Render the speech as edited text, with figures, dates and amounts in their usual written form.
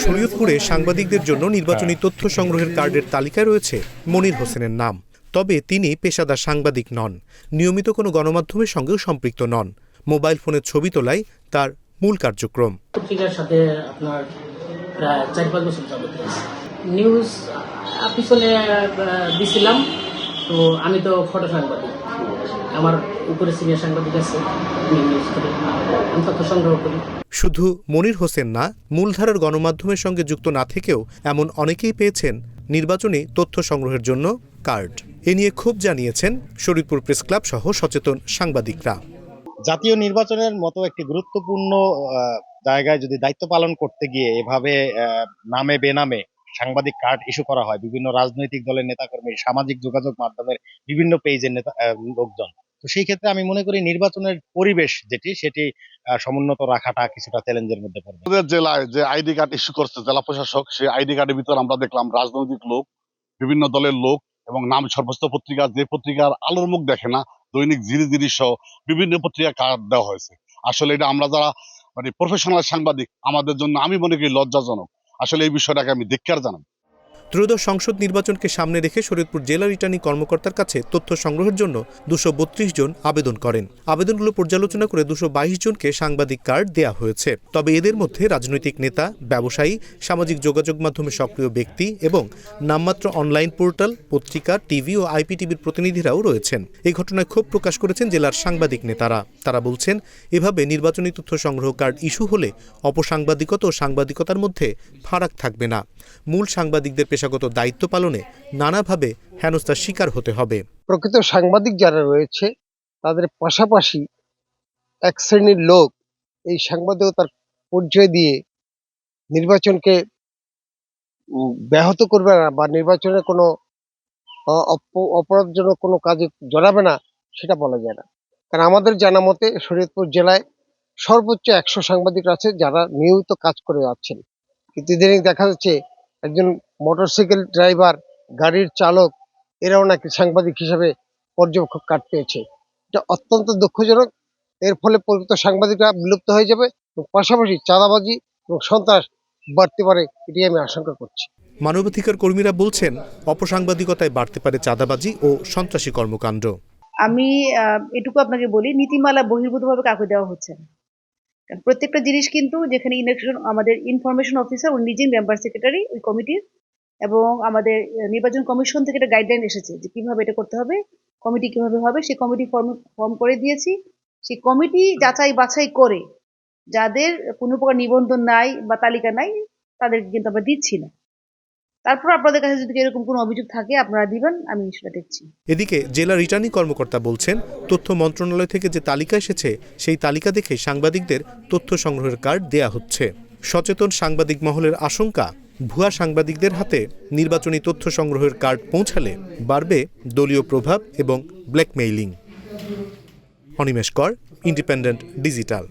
শরীয়তপুরে সাংবাদিকদের জন্য নির্বাচনী তথ্য সংগ্রহের কার্ডের তালিকায় রয়েছে মনির হোসেনের নাম। তবে তিনি পেশাদার সাংবাদিক নন, নিয়মিত কোনো গণমাধ্যমের সঙ্গেও সম্পৃক্ত নন। মোবাইল ফোনের ছবি তোলাই তার মূল কার্যক্রম। পত্রিকার সাথে আপনার প্রায় 4-5 বছর যাবত নিউজ পিছনে দিছিলাম। তো আমি তো ফটো সাংবাদিক, আমার উপরে সিনিয়র সাংবাদিক আছে, আমি তথ্য সংগ্রহ করি। শুধু মনির হোসেন না, মূলধারার গণমাধ্যমের সঙ্গে যুক্ত না থেকেও এমন অনেকেই পেয়েছেন নির্বাচনী তথ্য সংগ্রহের জন্য কার্ড। এ নিয়ে ক্ষোভ জানিয়েছেন শরীয়তপুর প্রেস ক্লাব সহ সচেতন সাংবাদিকরা। জাতীয় নির্বাচনের মতো একটি গুরুত্বপূর্ণ জায়গায় যদি দায়িত্ব পালন করতে গিয়ে এভাবে নামে বেনামে সাংবাদিক কার্ড ইস্যু করা হয় বিভিন্ন রাজনৈতিক দলের নেতাকর্মী, সামাজিক যোগাযোগ মাধ্যমের বিভিন্ন পেজের লোকজন, তো সেই ক্ষেত্রে আমি মনে করি নির্বাচনের পরিবেশ সেটি সমুন্নত রাখাটা কিছুটা চ্যালেঞ্জের মধ্যে পড়বে। আমাদের জেলায় যে আইডি কার্ড ইস্যু করছে জেলা প্রশাসক, সেই আইডি কার্ডের ভিতরে আমরা দেখলাম রাজনৈতিক লোক, বিভিন্ন দলের লোক এবং নাম সর্বস্ত পত্রিকা, যে পত্রিকার আলোর মুখ দেখে না, দৈনিক জিরি সহ বিভিন্ন পত্রিকা কার্ড দেওয়া হয়েছে। আসলে এটা আমরা যারা প্রফেশনাল সাংবাদিক, আমাদের জন্য আমি মনে করি লজ্জাজনক। আসলে এই বিষয়টাকে আমি ধিক্কার জানাই। ত্রয়োদশ সংসদ নির্বাচনকে সামনে রেখে শরীয়তপুর জেলা রিটার্নিং কর্মকর্তার কাছে তথ্য সংগ্রহের জন্য 232 জন আবেদন করেন। আবেদনগুলো পর্যালোচনা করে 222 জনকে সাংবাদিক কার্ড দেয়া হয়েছে। তবে এদের মধ্যে রাজনৈতিক নেতা, ব্যবসায়ী, সামাজিক যোগাযোগ মাধ্যমে সক্রিয় ব্যক্তি এবং নামমাত্র অনলাইন পোর্টাল, পত্রিকা, টিভি ও আইপিটিভির প্রতিনিধিরাও রয়েছেন। এই ঘটনায় ক্ষোভ প্রকাশ করেছেন জেলার সাংবাদিক নেতারা। তারা বলছেন, এভাবে নির্বাচনী তথ্য সংগ্রহ কার্ড ইস্যু হলে অপসাংবাদিকতা ও সাংবাদিকতার মধ্যে ফারাক থাকবে না। মূল সাংবাদিকদের পেশাগত দায়িত্ব পালনে নানাভাবে হেনস্থার শিকার হতে হবে। প্রকৃত সাংবাদিক যারা রয়েছে তাদের পাশাপাশি এক শ্রেণীর লোক এই সাংবাদিকতার পরিচয় দিয়ে নির্বাচনকে ব্যাহত করবে না বা নির্বাচনের কোনো অপরাধজনক কোনো কাজে জড়াবে না, সেটা বলা যায় না। কারণ আমাদের জানা মতে শরীয়তপুর জেলায় সর্বোচ্চ 100 সাংবাদিক আছে যারা নিয়মিত কাজ করে যাচ্ছেন। কিন্তু ইদানিং দেখা যাচ্ছে একজন মোটরসাইকেল ড্রাইভার, গাড়ির চালক, এরাও নাকি সাংবাদিক হিসেবে পর্যবেক্ষক কার্ড পেয়েছে। এটা অত্যন্ত দুঃখজনক। এর ফলে প্রকৃত সাংবাদিকরা বিলুপ্ত হয়ে যাবে এবং পাশাপাশি চাঁদাবাজি এবং সন্ত্রাস বাড়তে পারে, এটাই আমি আশঙ্কা করছি। মানবাধিকার কর্মীরা বলছেন, অপসাংবাদিকতায় বাড়তে পারে চাঁদাবাজি ও সন্ত্রাসী কর্মকাণ্ড। আমি এটুকু আপনাকে বলি, নীতিমালা বহির্ভূতভাবে কাউকে দেওয়া হচ্ছে না। প্রত্যেকটা জিনিস কিন্তু যেখানে ইলেকশন, আমাদের ইনফরমেশন অফিসার উনি নিজেই মেম্বার সেক্রেটারি ওই কমিটির, এবং আমাদের নির্বাচন কমিশন থেকে একটা গাইডলাইন এসেছে যে কিভাবে এটা করতে হবে, কমিটি কিভাবে হবে, সেই কমিটি ফর্ম করে দিয়েছি। সেই কমিটি যাচাই বাছাই করে যাদের কোনো প্রকার নিবন্ধন নাই বা তালিকা নাই তাদেরকে কিন্তু আমরা দিচ্ছি না। তারপর আপনাদের কাছে যদি এরকম কোনো অভিযোগ থাকে আপনারা দিবেন, আমি সেটা দেখছি। এদিকে জেলা রিটার্নিং কর্মকর্তা বলছেন, তথ্য মন্ত্রণালয় থেকে যে তালিকা এসেছে সেই তালিকা দেখে সাংবাদিকদের তথ্য সংগ্রহের কার্ড দেয়া হচ্ছে। সচেতন সাংবাদিক মহলের আশঙ্কা, ভুয়া সাংবাদিকদের হাতে নির্বাচনী তথ্য সংগ্রহের কার্ড পৌঁছালে বাড়বে দলীয় প্রভাব এবং ব্ল্যাকমেইলিং। অনিমেষ কর, ইন্ডিপেন্ডেন্ট ডিজিটাল।